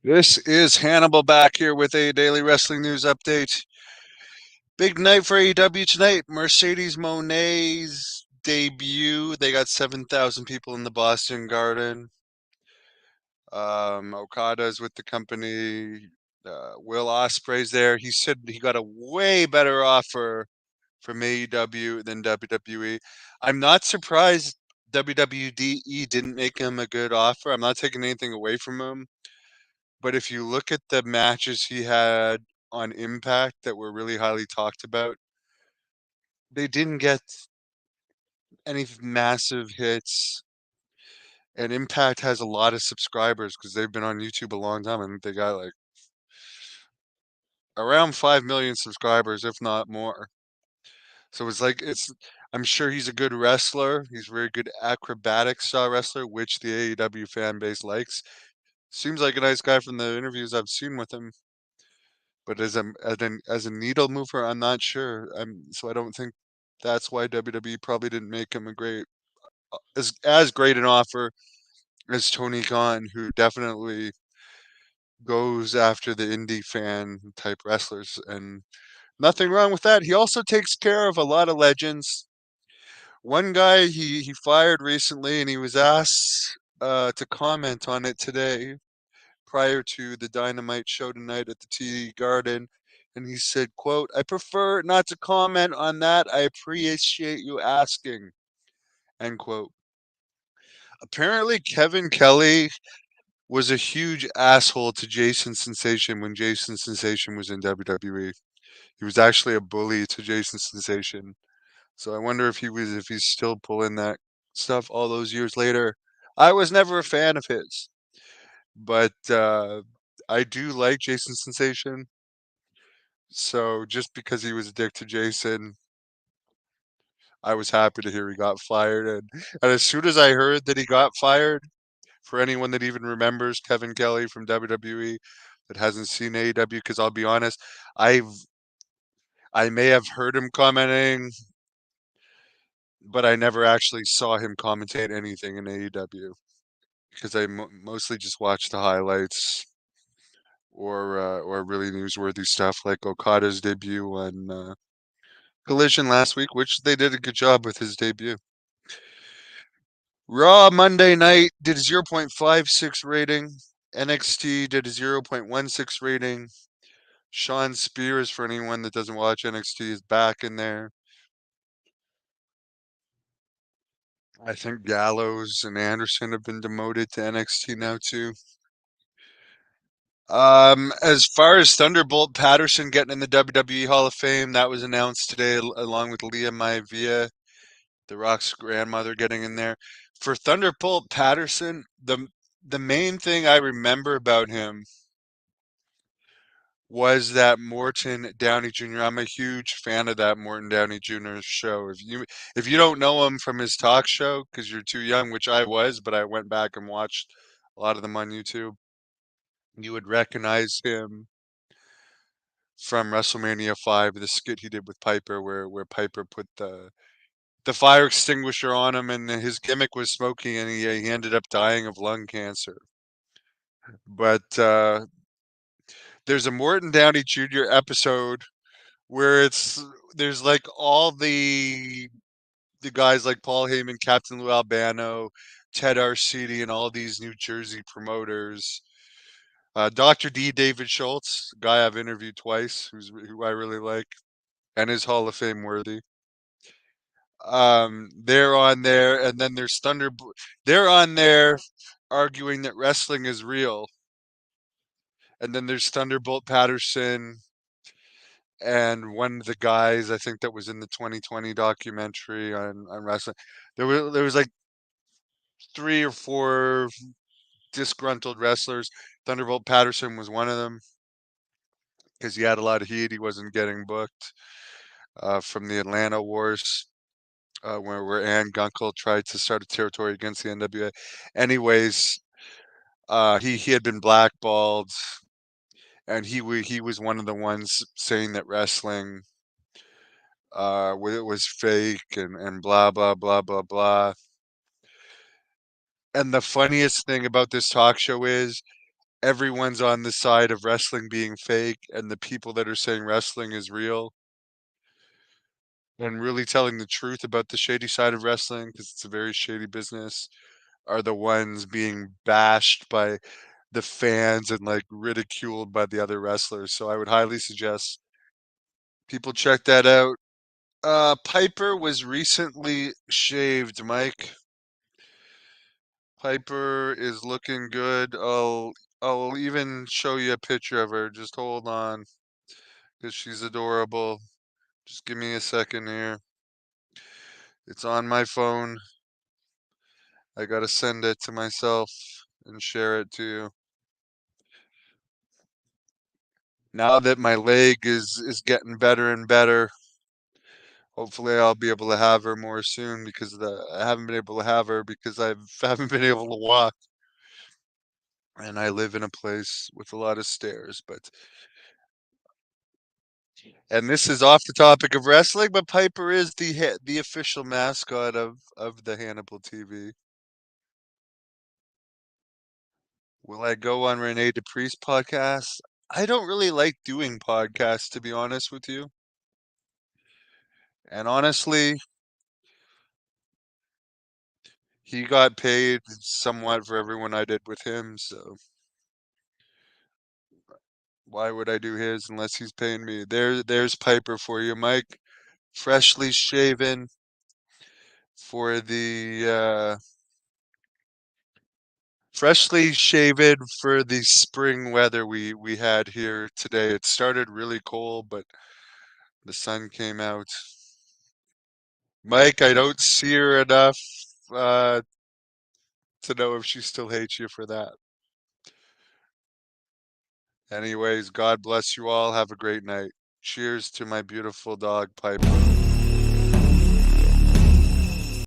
This is Hannibal back here with a daily wrestling news update. Big night for AEW tonight. Mercedes Monet's debut. They got 7,000 people in the Boston Garden. Okada's with the company. Will Ospreay's there. He said he got a way better offer from AEW than WWE. I'm not surprised WWE didn't make him a good offer. I'm not taking anything away from him. But if you look at the matches he had on Impact that were really highly talked about, they didn't get any massive hits. And Impact has a lot of subscribers because they've been on YouTube a long time, and they got like around 5 million subscribers, if not more. So it's. I'm sure he's a good wrestler. He's a very good acrobatic style wrestler, which the AEW fan base likes. Seems like a nice guy from the interviews I've seen with him. But as a needle mover, I'm not sure. So I don't think that's why WWE probably didn't make him a great as great an offer as Tony Khan, who definitely goes after the indie fan type wrestlers, and nothing wrong with that. He also takes care of a lot of legends. One guy he fired recently, and he was asked to comment on it today prior to the Dynamite show tonight at the TD Garden. And he said, quote, "I prefer not to comment on that. I appreciate you asking," end quote. Apparently, Kevin Kelly was a huge asshole to Jason Sensation when Jason Sensation was in WWE. He was actually a bully to Jason Sensation. So I wonder if he's still pulling that stuff all those years later. I was never a fan of his, but I do like Jason Sensation. So just because he was a dick to Jason, I was happy to hear he got fired. And as soon as I heard that he got fired, for anyone that even remembers Kevin Kelly from WWE that hasn't seen AEW, because I'll be honest, I've I may have heard him commenting, but I never actually saw him commentate anything in AEW because I mostly just watch the highlights or really newsworthy stuff like Okada's debut on Collision last week, which they did a good job with his debut. Raw Monday night did a 0.56 rating. NXT did a 0.16 rating. Sean Spears, for anyone that doesn't watch NXT, is back in there. I think Gallows and Anderson have been demoted to NXT now too. As far as Thunderbolt Patterson getting in the WWE Hall of Fame, that was announced today, along with Leah Maivia, The Rock's grandmother, getting in there. For Thunderbolt Patterson, the main thing I remember about him was that Morton Downey Jr. I'm a huge fan of that Morton Downey Jr. show. If you don't know him from his talk show because you're too young, which I was, but I went back and watched a lot of them on YouTube, you would recognize him from WrestleMania 5, the skit he did with Piper, where Piper put the fire extinguisher on him, and his gimmick was smoking, and he ended up dying of lung cancer. But there's a Morton Downey Jr. episode where there's like all the guys like Paul Heyman, Captain Lou Albano, Ted Arcidi, and all these New Jersey promoters. Dr. D. David Schultz, a guy I've interviewed twice, who I really like, and is Hall of Fame worthy. They're on there, and then there's Thunder. They're on there arguing that wrestling is real, and then there's Thunderbolt Patterson and one of the guys I think that was in the 2020 documentary on wrestling. There was like three or four disgruntled wrestlers. Thunderbolt Patterson was one of them because he had a lot of heat. He wasn't getting booked from the Atlanta Wars, where Ann Gunkel tried to start a territory against the NWA. Anyways, he had been blackballed, and he was one of the ones saying that wrestling was fake and blah blah blah blah blah. And the funniest thing about this talk show is everyone's on the side of wrestling being fake, and the people that are saying wrestling is real and really telling the truth about the shady side of wrestling, because it's a very shady business, are the ones being bashed by the fans and like ridiculed by the other wrestlers. So I would highly suggest people check that out. Piper was recently shaved, Mike. Piper is looking good. I'll even show you a picture of her. Just hold on, because she's adorable. Just give me a second here. It's on my phone. I gotta send it to myself and share it to you. Now that my leg is getting better and better, hopefully I'll be able to have her more soon, because I haven't been able to have her because I haven't been able to walk, and I live in a place with a lot of stairs. But and this is off the topic of wrestling, but Piper is the official mascot of the Hannibal TV. Will I go on Rene Dupree's podcast? I don't really like doing podcasts, to be honest with you. And honestly, he got paid somewhat for everyone I did with him, so why would I do his unless he's paying me? There's Piper for you, Mike. Freshly shaven for the freshly shaven for the spring weather we had here today. It started really cold, but the sun came out. Mike, I don't see her enough uh, to know if she still hates you for that. Anyways, God bless you all. Have a great night. Cheers to my beautiful dog, Piper.